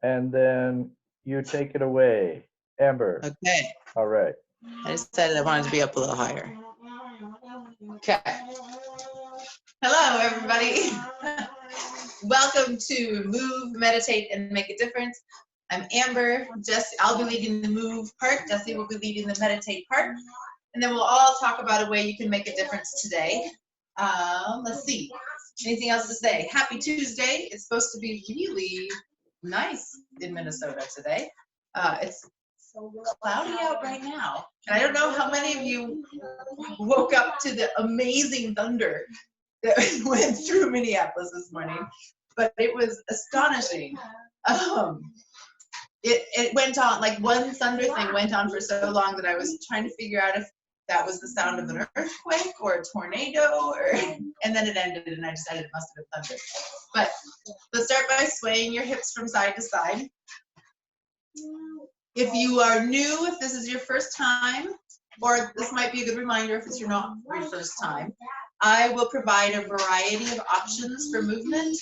and then you take it away. Amber. Okay. All right. I decided I wanted to be up a little higher. Okay. Hello, everybody. Welcome to Move, Meditate, and Make a Difference. I'm Amber. Jesse, I'll be leading the move part. Jesse will be leading the meditate part. And then we'll all talk about a way you can make a difference today. Let's see. Anything else to say? Happy Tuesday. It's supposed to be really nice in Minnesota today. It's cloudy out right now. And I don't know how many of you woke up to the amazing thunder that went through Minneapolis this morning, but it was astonishing. It went on, like one thunder thing went on for so long that I was trying to figure out if that was the sound of an earthquake or a tornado, and then it ended and I decided it must have been thunder. But let's start by swaying your hips from side to side. If you are new, if this is your first time, or this might be a good reminder if it's not your first time, I will provide a variety of options for movement.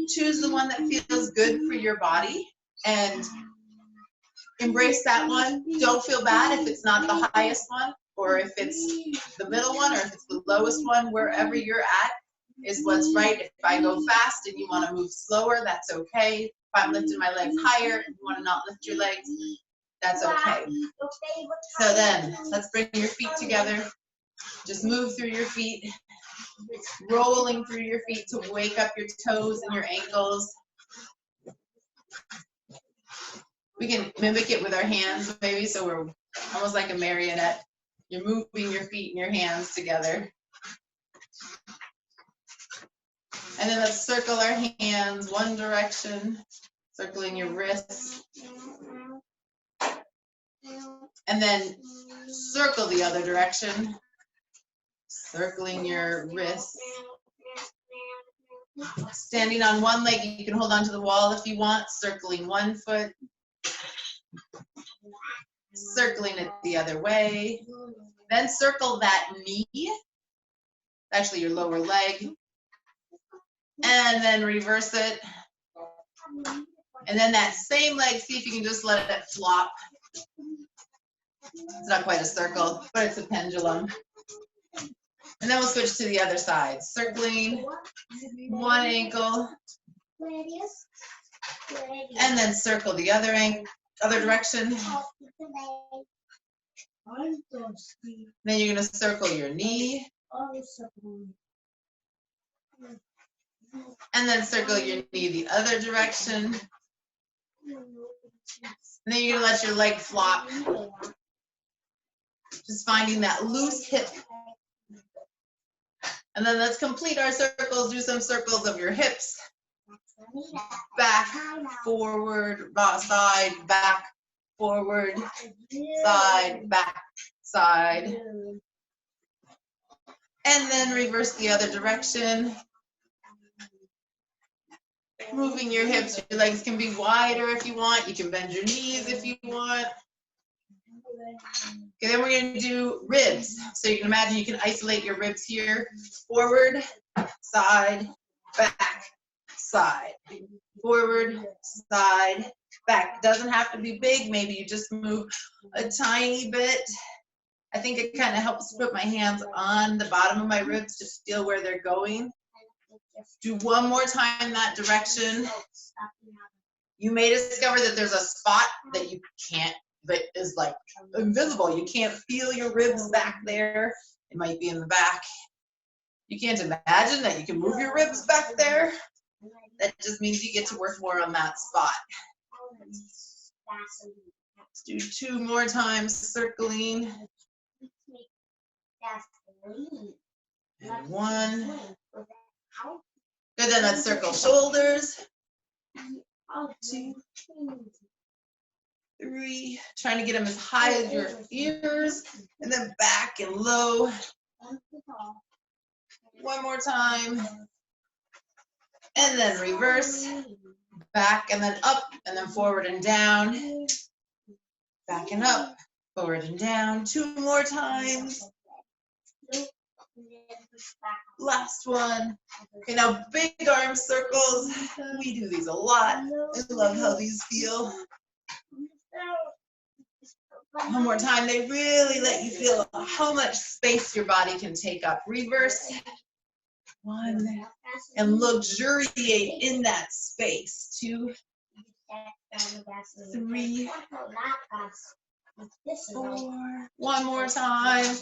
Choose the one that feels good for your body and embrace that one. Don't feel bad if it's not the highest one, or if it's the middle one, or if it's the lowest one. Wherever you're at is what's right. If I go fast and you want to move slower, that's okay. If I'm lifting my legs higher and you want to not lift your legs, that's okay. So then, let's bring your feet together. Just move through your feet, rolling through your feet to wake up your toes and your ankles. We can mimic it with our hands, maybe, so we're almost like a marionette. You're moving your feet and your hands together. And then let's circle our hands one direction, circling your wrists. And then circle the other direction, circling your wrists. Standing on one leg, you can hold onto the wall if you want, circling one foot. Circling it the other way. Then circle that knee, actually your lower leg. And then reverse it. And then that same leg, see if you can just let it flop. It's not quite a circle, but it's a pendulum. And then we'll switch to the other side, circling one ankle, and then circle the other direction. Then you're going to circle your knee, and then circle your knee the other direction. And then you're going to let your leg flop. Just finding that loose hip. And then let's complete our circles. Do some circles of your hips. Back, forward, side, back, forward, side, back, side. And then reverse the other direction. Moving your hips. Your legs can be wider if you want. You can bend your knees if you want. Okay, then we're going to do ribs. So you can imagine you can isolate your ribs here. Forward, side, back, side. Forward, side, back. It doesn't have to be big. Maybe you just move a tiny bit. I think it kind of helps put my hands on the bottom of my ribs to feel where they're going. Do one more time that direction. You may discover that there's a spot that you can't, that is like invisible. You can't feel your ribs back there. It might be in the back. You can't imagine that you can move your ribs back there. That just means you get to work more on that spot. Let's do two more times, circling. And one. Good, then let's circle shoulders. 2, 3, trying to get them as high as your ears, and then back and low. One more time. And then reverse, back and then up, and then forward and down. Back and up, forward and down. 2 more times. Last one. Okay, now big arm circles. We do these a lot. I love how these feel. One more time. They really let you feel how much space your body can take up. Reverse. One. And luxuriate in that space. 2, 3, 4. One more time.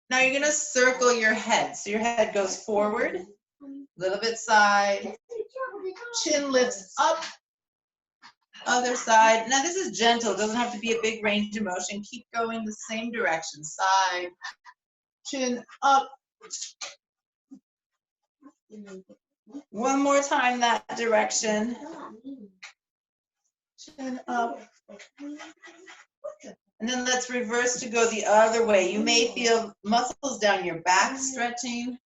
Now you're going to circle your head. So your head goes forward, a little bit side, chin lifts up, other side. Now this is gentle, it doesn't have to be a big range of motion. Keep going the same direction, side, chin up. One more time that direction. Chin up. And then let's reverse to go the other way. You may feel muscles down your back stretching.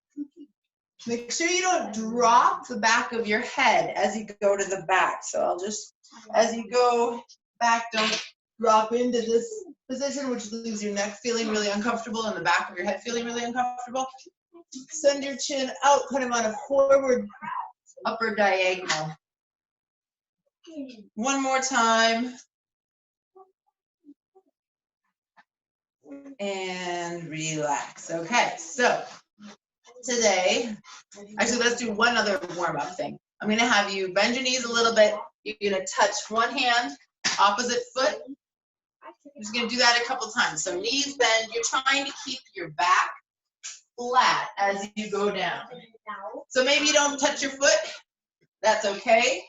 Make sure you don't drop the back of your head as you go to the back. So I'll just, as you go back, don't drop into this position, which leaves your neck feeling really uncomfortable and the back of your head feeling really uncomfortable. Send your chin out, kind of on a forward upper diagonal. One more time. And relax. Okay, so today, actually let's do one other warm-up thing. I'm going to have you bend your knees a little bit. You're going to touch one hand, opposite foot. I'm just going to do that a couple times. So knees bend. You're trying to keep your back flat as you go down. So maybe you don't touch your foot. That's okay.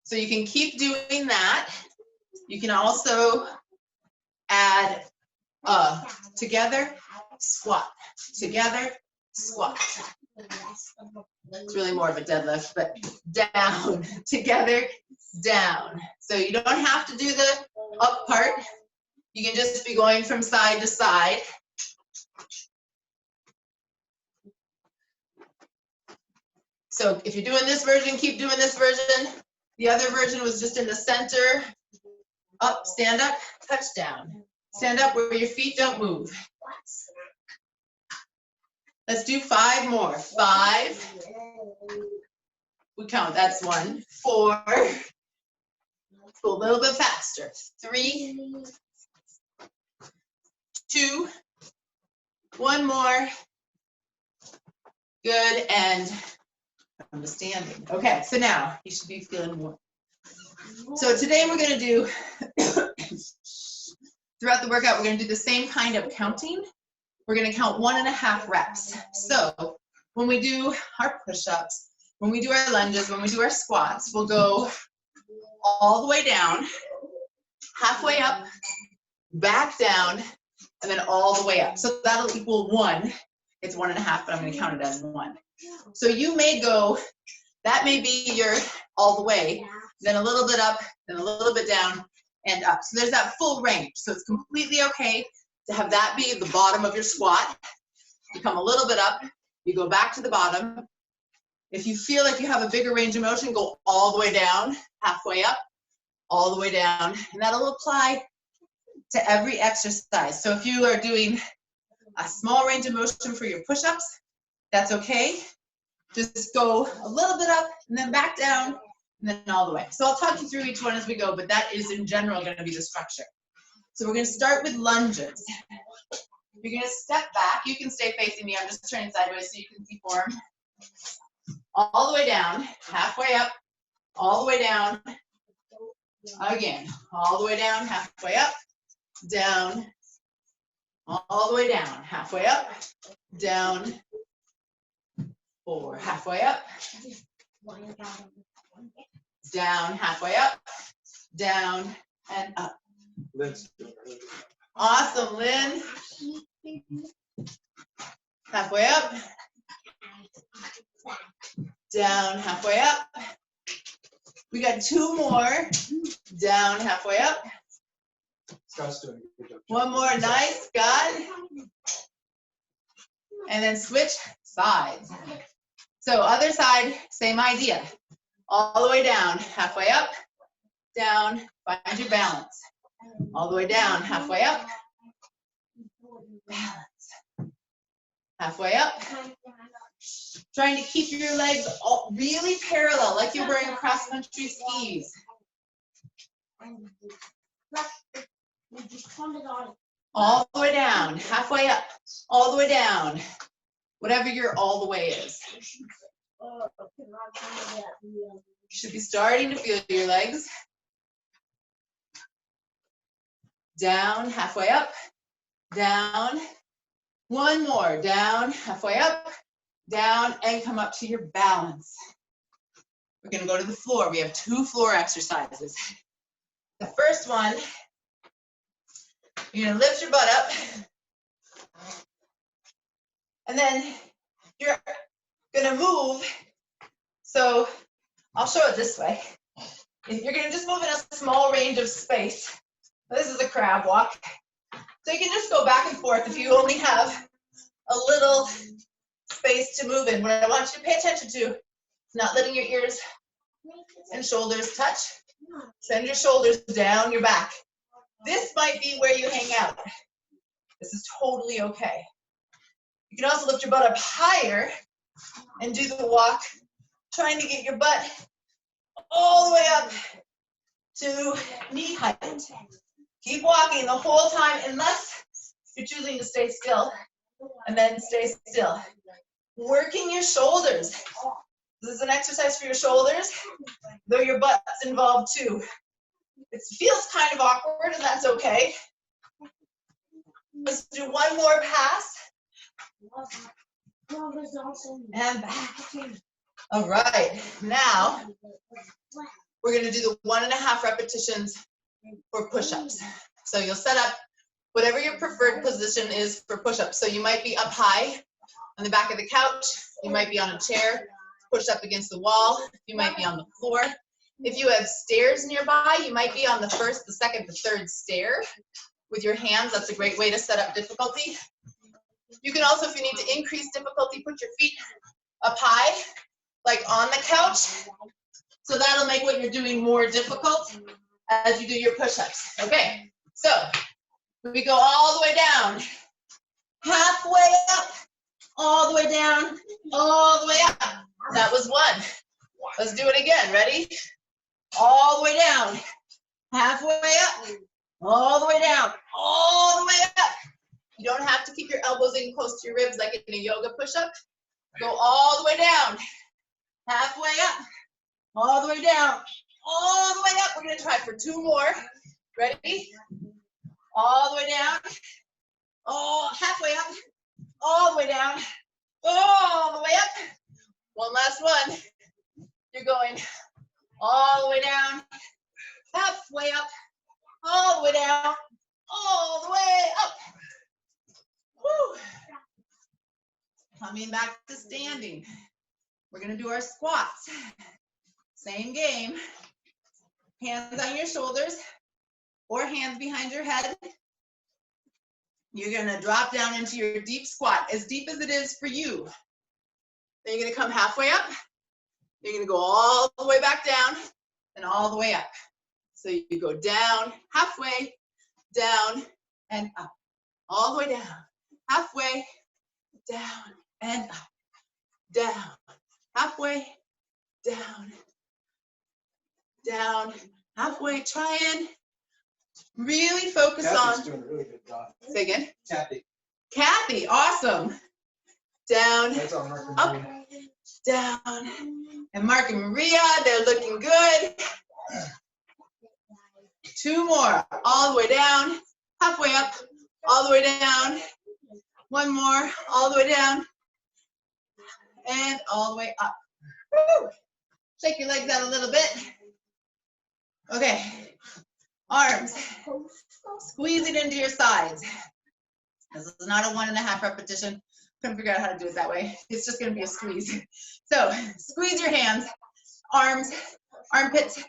So you can keep doing that. You can also add together, squat, together, squat. It's really more of a deadlift, but down, together, down. So you don't have to do the up part. You can just be going from side to side. So if you're doing this version, keep doing this version. The other version was just in the center. Up, stand up, touch down. Stand up where your feet don't move. Let's do 5 more. 5. We count, that's 1. 4. Let's go a little bit faster. 3. 2. 1 more. Good, and I'm just standing. Okay, so now you should be feeling more. So today we're going to do, throughout the workout, we're going to do the same kind of counting. We're going to count 1.5 reps. So when we do our push-ups, when we do our lunges, when we do our squats, we'll go all the way down, halfway up, back down, and then all the way up. So that'll equal 1. It's 1.5, but I'm going to count it as 1. So you may go, that may be your all the way, then a little bit up, then a little bit down, and up. So there's that full range. So it's completely okay to have that be the bottom of your squat. You come a little bit up, you go back to the bottom. If you feel like you have a bigger range of motion, go all the way down, halfway up, all the way down. And that'll apply to every exercise. So if you are doing a small range of motion for your push-ups, that's okay. Just go a little bit up and then back down and then all the way. So I'll talk you through each one as we go, but that is in general going to be the structure. So we're going to start with lunges. You're going to step back. You can stay facing me. I'm just turning sideways so you can see form. All the way down, halfway up, all the way down. Again, all the way down, halfway up, down, all the way down, halfway up, down, 4, halfway up, down, halfway up, down, and up. Awesome, Lynn. Halfway up, down, halfway up. We got 2 more, down, halfway up. Scott's doing a good job. 1 more, nice, Scott. And then switch sides. So other side, same idea. All the way down, halfway up, down, find your balance. All the way down, halfway up, balance. Halfway up. Trying to keep your legs all really parallel, like you're wearing cross-country skis. All the way down, halfway up, all the way down. Whatever your all the way is. You should be starting to feel your legs. Down, halfway up, down. One more, down, halfway up, down, and come up to your balance. We're gonna go to the floor. We have 2 floor exercises. The first one, you're gonna lift your butt up, and then you're gonna move. So I'll show it this way. You're gonna just move in a small range of space. This is a crab walk. So you can just go back and forth if you only have a little space to move in. What I want you to pay attention to is not letting your ears and shoulders touch. Send your shoulders down your back. This might be where you hang out. This is totally okay. You can also lift your butt up higher and do the walk, trying to get your butt all the way up to knee height. Keep walking the whole time unless you're choosing to stay still, and then stay still. Working your shoulders. This is an exercise for your shoulders, though your butt's involved too. It feels kind of awkward, and that's okay. Let's do one more pass. And back. All right, now we're gonna do the 1.5 repetitions for push-ups. So you'll set up whatever your preferred position is for push-ups. So you might be up high on the back of the couch. You might be on a chair, pushed up against the wall. You might be on the floor. If you have stairs nearby, you might be on the 1st, the 2nd, the 3rd stair with your hands. That's a great way to set up difficulty. You can also, if you need to increase difficulty, put your feet up high, like on the couch. So that'll make what you're doing more difficult as you do your push-ups. Okay, so we go all the way down, halfway up, all the way down, all the way up. That was 1. Let's do it again. Ready? All the way down, halfway up, all the way down, all the way up. You don't have to keep your elbows in close to your ribs like in a yoga push-up. Go all the way down, halfway up, all the way down, all the way up. We're going to try for 2 more. Ready? All the way down, oh, halfway up, all the way down, all the way up. One last one. You're going all the way down, halfway up, all the way down, all the way up. Woo. Coming back to standing. We're going to do our squats. Same game. Hands on your shoulders or hands behind your head. You're going to drop down into your deep squat, as deep as it is for you. Then you're going to come halfway up. You're going to go all the way back down and all the way up. So you go down, halfway, down, and up. All the way down, halfway, down, and up. Down, halfway, down, down, halfway. Try and really focus Kathy's on. doing a really good job. Say again. Kathy, Kathy, awesome. Down, that's on Mark and up, Maria. down. And Mark and Maria, they're looking good. 2 more. All the way down, halfway up, all the way down. 1 more, all the way down, and all the way up. Woo! Shake your legs out a little bit. Okay, arms. Squeeze it into your sides. This is not a 1.5 repetition. Couldn't figure out how to do it that way. It's just gonna be a squeeze. So squeeze your hands, arms, armpits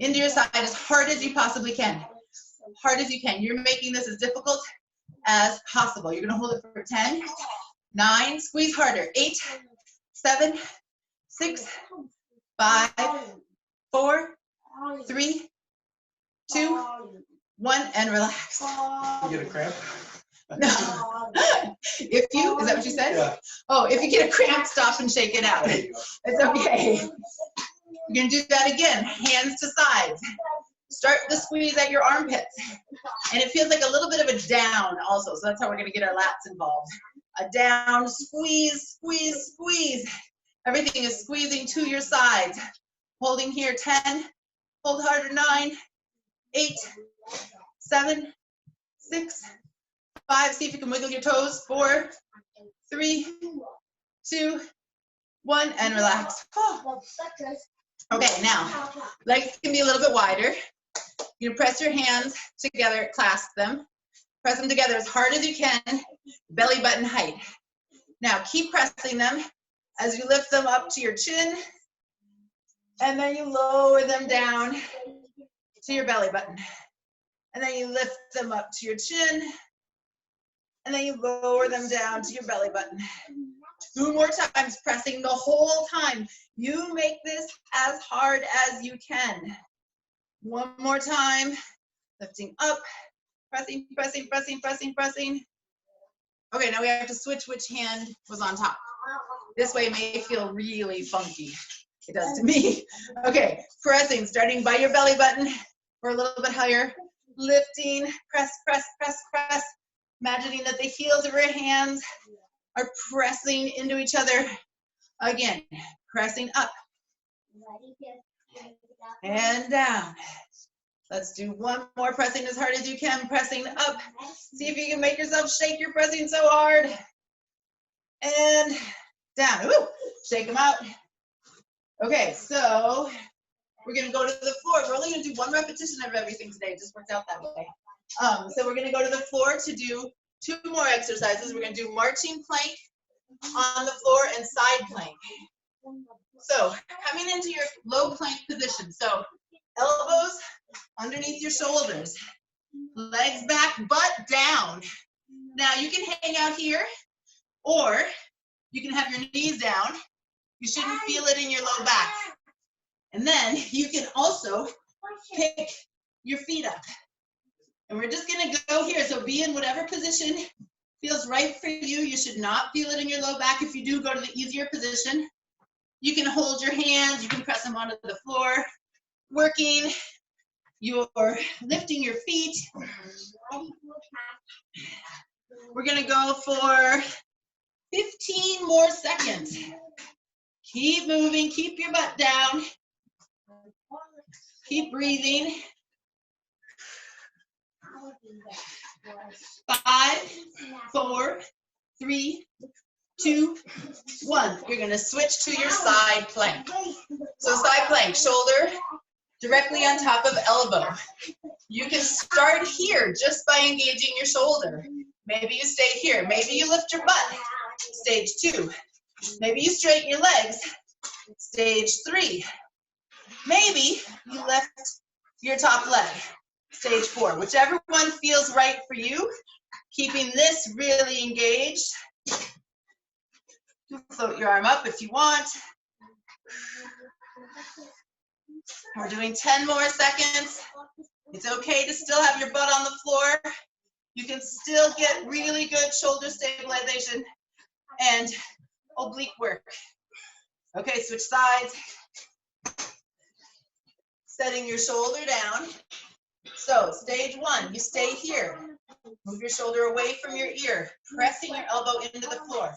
into your side as hard as you possibly can. Hard as you can. You're making this as difficult as possible. You're gonna hold it for 10, 9, squeeze harder, 8, 7, 6, 5, 4, 3, 2, 1, and relax. You get a cramp? No. If you, is that what you said? Yeah. Oh, if you get a cramp, stop and shake it out. There you go. It's okay. We're gonna do that again, hands to sides. Start the squeeze at your armpits. And it feels like a little bit of a down also, so that's how we're gonna get our lats involved. A down, squeeze, squeeze, squeeze. Everything is squeezing to your sides. Holding here, 10, hold harder, 9, 8, 7, 6, 5, see if you can wiggle your toes, 4, 3, 2, 1, and relax. Okay, now, legs can be a little bit wider. You're gonna press your hands together, clasp them. Press them together as hard as you can, belly button height. Now, keep pressing them as you lift them up to your chin, and then you lower them down to your belly button. And then you lift them up to your chin, and then you lower them down to your belly button. 2 more times, pressing the whole time. You make this as hard as you can. 1 more time, lifting up, pressing, pressing, pressing, pressing, pressing. Okay, now we have to switch which hand was on top. This way may feel really funky. It does to me. Okay, pressing, starting by your belly button or a little bit higher. Lifting, press, press, press, press. Imagining that the heels of your hands are pressing into each other. Again, pressing up and down. Let's do 1 more, pressing as hard as you can, pressing up. See if you can make yourself shake your pressing so hard. And down. Woo! Shake them out. Okay, so we're gonna go to the floor. We're only gonna do 1 repetition of everything today. It just worked out that way. So we're gonna go to the floor to do 2 more exercises. We're gonna do marching plank on the floor and side plank. So coming into your low plank position. So elbows underneath your shoulders, legs back, butt down. Now you can hang out here, or you can have your knees down. You shouldn't feel it in your low back. And then you can also pick your feet up. And we're just gonna go here. So be in whatever position feels right for you. You should not feel it in your low back. If you do, go to the easier position. You can hold your hands, you can press them onto the floor, working, you're lifting your feet. We're gonna go for 15 more seconds. Keep moving, keep your butt down. Keep breathing. 5, 4, 3, 2, 1. You're gonna switch to your side plank. So side plank, shoulder directly on top of elbow. You can start here just by engaging your shoulder. Maybe you stay here. Maybe you lift your butt. Stage 2. Maybe you straighten your legs. Stage 3. Maybe you lift your top leg. Stage 4. Whichever one feels right for you. Keeping this really engaged. Float your arm up if you want. We're doing 10 more seconds. It's okay to still have your butt on the floor. You can still get really good shoulder stabilization and oblique work. Okay, switch sides. Setting your shoulder down. So stage 1, you stay here. Move your shoulder away from your ear, pressing your elbow into the floor.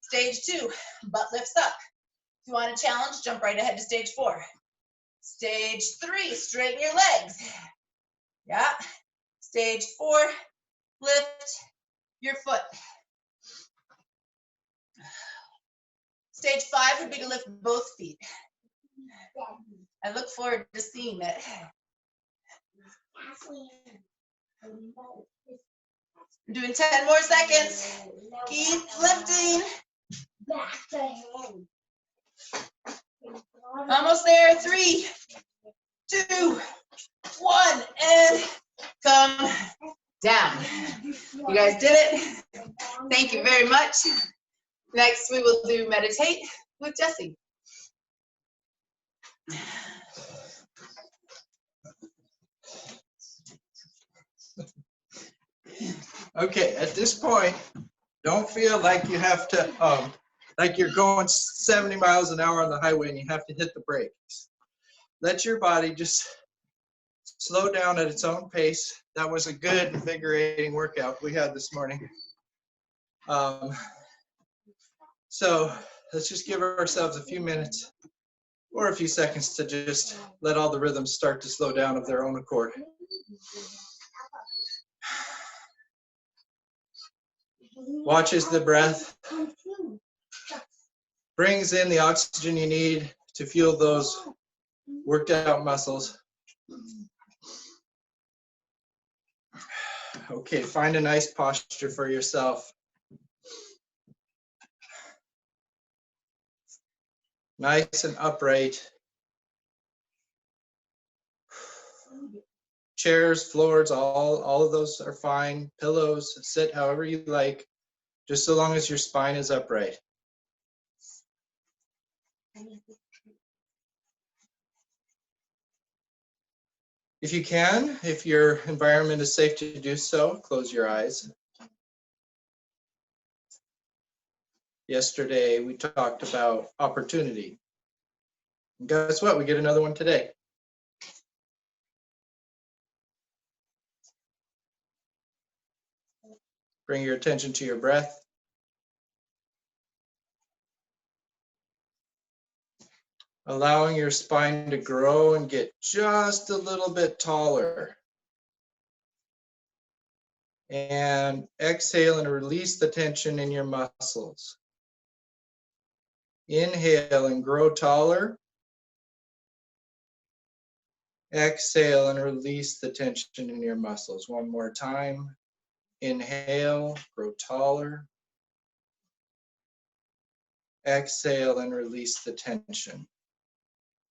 Stage 2, butt lifts up. If you want a challenge, jump right ahead to stage 4. Stage 3, straighten your legs. Yeah. Stage 4, lift your foot. Stage 5 would be to lift both feet. I look forward to seeing it. I'm doing 10 more seconds. Keep lifting. Almost there. 3, 2, 1, and come down. You guys did it. Thank you very much. Next, we will do meditate with Jessie. Okay, at this point, don't feel like you have to, like you're going 70 miles an hour on the highway and you have to hit the brakes. Let your body just slow down at its own pace. That was a good, invigorating workout we had this morning. So let's just give ourselves a few minutes or a few seconds to just let all the rhythms start to slow down of their own accord. Watch as the breath brings in the oxygen you need to fuel those worked out muscles. Okay, find a nice posture for yourself. Nice and upright. Chairs, floors, all of those are fine. Pillows, sit however you like, just so long as your spine is upright. If you can, if your environment is safe to do so, close your eyes. Yesterday, we talked about opportunity. And guess what? We get another one today. Bring your attention to your breath. Allowing your spine to grow and get just a little bit taller. And exhale and release the tension in your muscles. Inhale and grow taller. Exhale and release the tension in your muscles. One more time. Inhale, grow taller. Exhale and release the tension.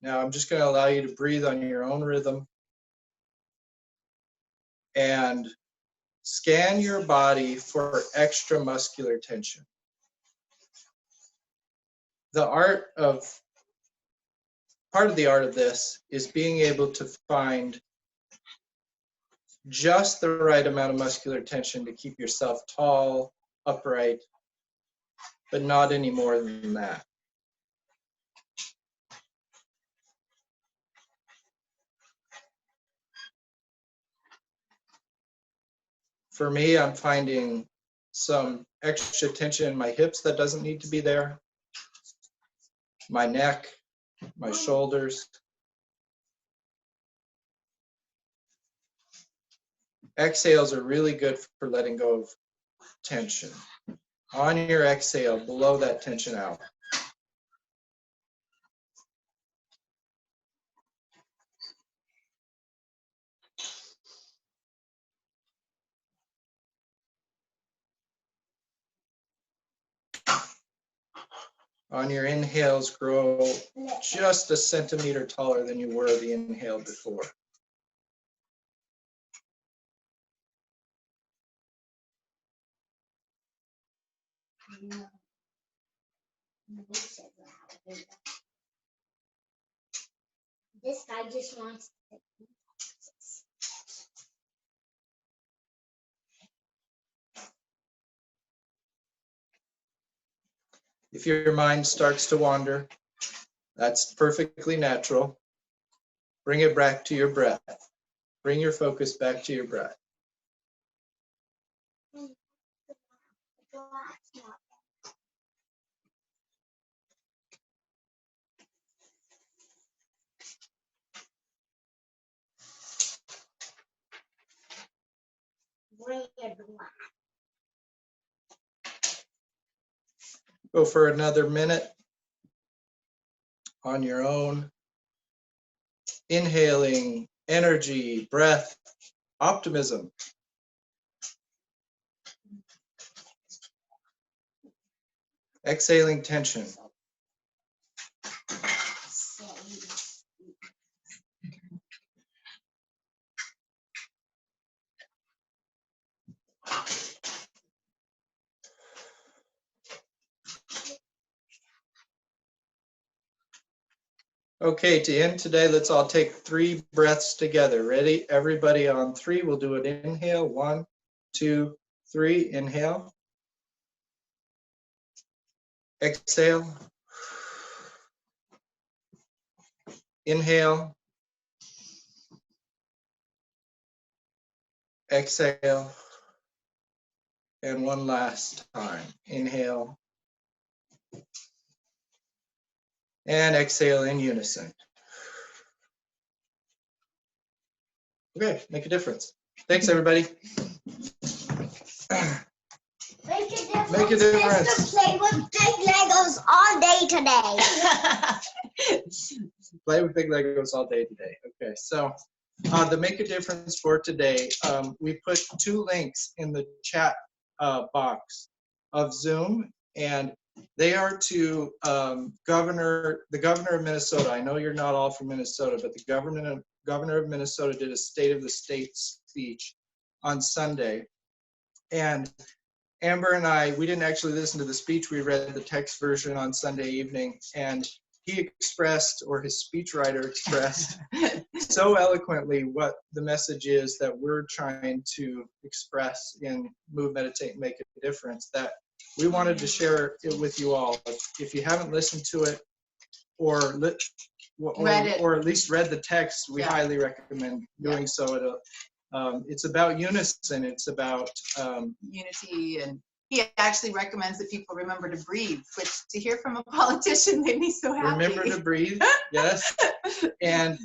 Now I'm just going to allow you to breathe on your own rhythm and scan your body for extra muscular tension. Part of the art of this is being able to find just the right amount of muscular tension to keep yourself tall, upright, but not any more than that. For me, I'm finding some extra tension in my hips that doesn't need to be there, my neck, my shoulders. Exhales are really good for letting go of tension. On your exhale, blow that tension out. On your inhales, grow just a centimeter taller than you were the inhale before. This guy just wants to. If your mind starts to wander, that's perfectly natural. Bring it back to your breath. Bring your focus back to your breath. Go for another minute on your own. Inhaling energy, breath, optimism. Exhaling tension. Okay, to end today, let's all take 3 breaths together. Ready? Everybody on 3, we'll do an inhale. 1, 2, 3, inhale. Exhale. Inhale. Exhale. And one last time. Inhale. And exhale in unison. Okay, make a difference. Thanks, everybody. Make a difference. Make a difference. Is to play with big Legos all day today. Play with big Legos all day today. Okay, so the Make a Difference for today, we put 2 links in the chat box of Zoom, and they are to the governor of Minnesota. I know you're not all from Minnesota, but the governor of Minnesota did a State of the State speech on Sunday. And Amber and I, we didn't actually listen to the speech. We read the text version on Sunday evening, and he expressed, or his speechwriter expressed, so eloquently what the message is that we're trying to express in Move, Meditate, and Make a Difference, that we wanted to share it with you all. If you haven't listened to it or Read it. or at least read the text, we Yeah. highly recommend doing so. It's about unison. It's about Unity, and he actually recommends that people remember to breathe, which to hear from a politician made me so happy. remember to breathe. Yes. And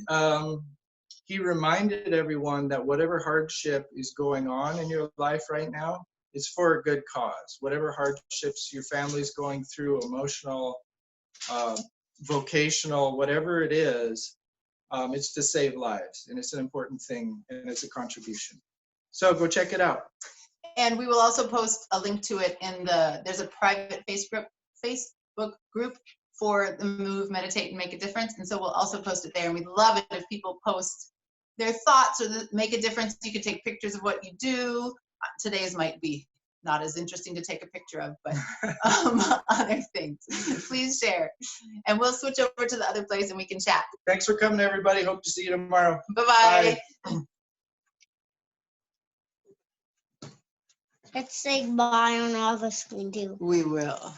he reminded everyone that whatever hardship is going on in your life right now is for a good cause. Whatever hardships your family's going through, emotional, vocational, whatever it is, it's to save lives, and it's an important thing, and it's a contribution. So go check it out. And we will also post a link to it in there's a private Facebook group for the Move, Meditate, and Make a Difference. And so we'll also post it there. And we'd love it if people post their thoughts or make a difference. You could take pictures of what you do. Today's might be not as interesting to take a picture of, but other things. Please share. And we'll switch over to the other place and we can chat. Thanks for coming, everybody. Hope to see you tomorrow. Bye-bye. Bye. Let's say bye on all the screen too. We will.